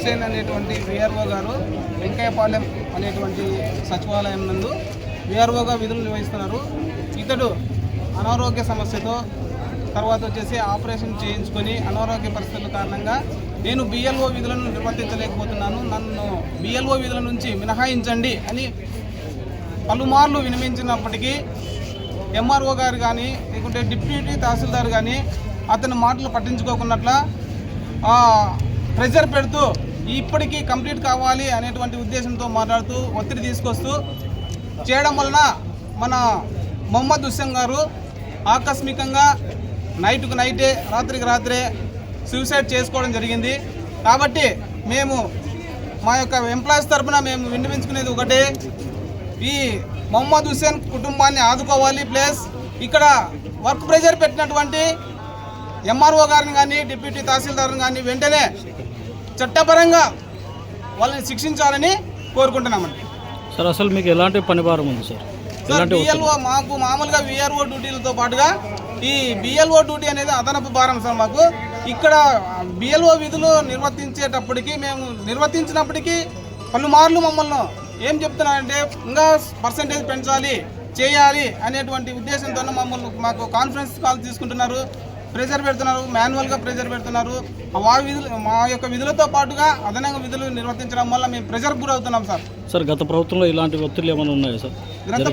హుస్సేన్ అనేటువంటి విఆర్ఓ గారు వెంకయ్యపాలెం అనేటువంటి సచివాలయం నందు విఆర్ఓగా విధులు నిర్వహిస్తున్నారు. ఇతడు అనారోగ్య సమస్యతో తర్వాత వచ్చేసి ఆపరేషన్ చేయించుకొని అనారోగ్య పరిస్థితుల కారణంగా నేను బిఎల్ఓ విధులను నిర్వర్తించలేకపోతున్నాను, నన్ను బిఎల్ఓ విధుల నుంచి మినహాయించండి అని పలుమార్లు వినిపించినప్పటికీ ఎంఆర్ఓ గారు కానీ లేకుంటే డిప్యూటీ తహసీల్దార్ కానీ అతని మాటలు పట్టించుకోకున్నట్ల ప్రెజర్ పెడుతూ ఇప్పటికీ కంప్లీట్ కావాలి అనేటువంటి ఉద్దేశంతో మాట్లాడుతూ ఒత్తిడి తీసుకొస్తూ చేయడం వలన మన మొహమ్మద్ హుస్సేన్ గారు ఆకస్మికంగా నైట్కు నైటే రాత్రికి రాత్రే సూసైడ్ చేసుకోవడం జరిగింది. కాబట్టి మేము మా యొక్క ఎంప్లాయీస్ తరఫున మేము విన్నవించుకునేది ఒకటే, ఈ మొహమ్మద్ హుస్సేన్ కుటుంబాన్ని ఆదుకోవాలి. ప్లస్ ఇక్కడ వర్క్ ప్రెజర్ పెట్టినటువంటి ఎంఆర్ఓ గారిని కానీ డిప్యూటీ తహసీల్దార్ని కానీ వెంటనే చట్టపరంగా వాళ్ళని శిక్షించాలని కోరుకుంటున్నామండి. సార్ అసలు మీకు ఎలాంటి పనిభారం ఉంది సార్? బిఎల్ఓ మాకు మామూలుగా విఆర్ఓ డ్యూటీలతో పాటుగా ఈ బిఎల్ఓ డ్యూటీ అనేది అదనపు భారం సార్. మాకు ఇక్కడ బిఎల్ఓ విధులు నిర్వర్తించినప్పటికీ పలుమార్లు మమ్మల్ని ఏం చెప్తున్నారంటే ఇంకా పర్సంటేజ్ పెంచాలి చేయాలి అనేటువంటి ఉద్దేశంతో మాకు కాన్ఫరెన్స్ కాల్ తీసుకుంటున్నారు, ప్రెజర్ పెడుతున్నారు, మాన్యువల్గా ప్రెజర్ పెడుతున్నారు. మా యొక్క విధులతో పాటుగా అదనంగా విధులు నిర్వర్తించడం వల్ల మేము ప్రెజర్కి గురవుతున్నాం సార్. సార్ గత ప్రభుత్వంలో ఇలాంటి ఒత్తిళ్ళు ఏమైనా ఉన్నాయా సార్? గత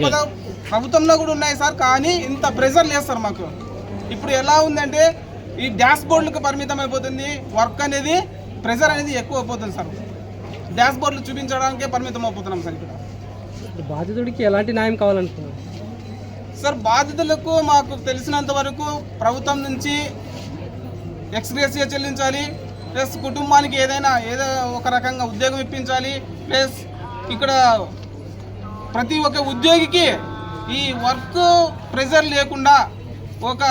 ప్రభుత్వంలో కూడా ఉన్నాయి సార్, కానీ ఇంత ప్రెజర్ లేదు సార్ మాకు. ఇప్పుడు ఎలా ఉందంటే ఈ డాష్ బోర్డులకు పరిమితం అయిపోతుంది, వర్క్ అనేది ప్రెజర్ అనేది ఎక్కువ అయిపోతుంది సార్. డాష్ బోర్డులు చూపించడానికే పరిమితం అయిపోతున్నాం సార్. ఇక్కడ బాధితుడికి ఎలాంటి న్యాయం కావాలనుకున్నారు సార్? బాధితులకు మాకు తెలిసినంత వరకు ప్రభుత్వం నుంచి ఎక్స్గ్రేసియా చెల్లించాలి, ప్లస్ కుటుంబానికి ఏదో ఒక రకంగా ఉద్యోగం ఇప్పించాలి. ప్లస్ ఇక్కడ ప్రతి ఒక్క ఉద్యోగికి ఈ వర్క్ ప్రెజర్ లేకుండా ఒక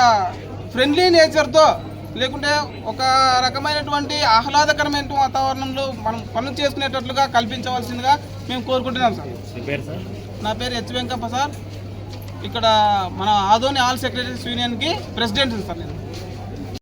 ఫ్రెండ్లీ నేచర్తో లేకుంటే ఒక రకమైనటువంటి ఆహ్లాదకరమైన వాతావరణంలో మనం పనులు చేసుకునేటట్లుగా కల్పించవలసిందిగా మేము కోరుకుంటున్నాం సార్. నా పేరు హెచ్ వెంకప్ప సార్. ఇక్కడ మన ఆదోని ఆల్ సెక్రటరీస్ యూనియన్కి ప్రెసిడెంట్ సార్ నేను.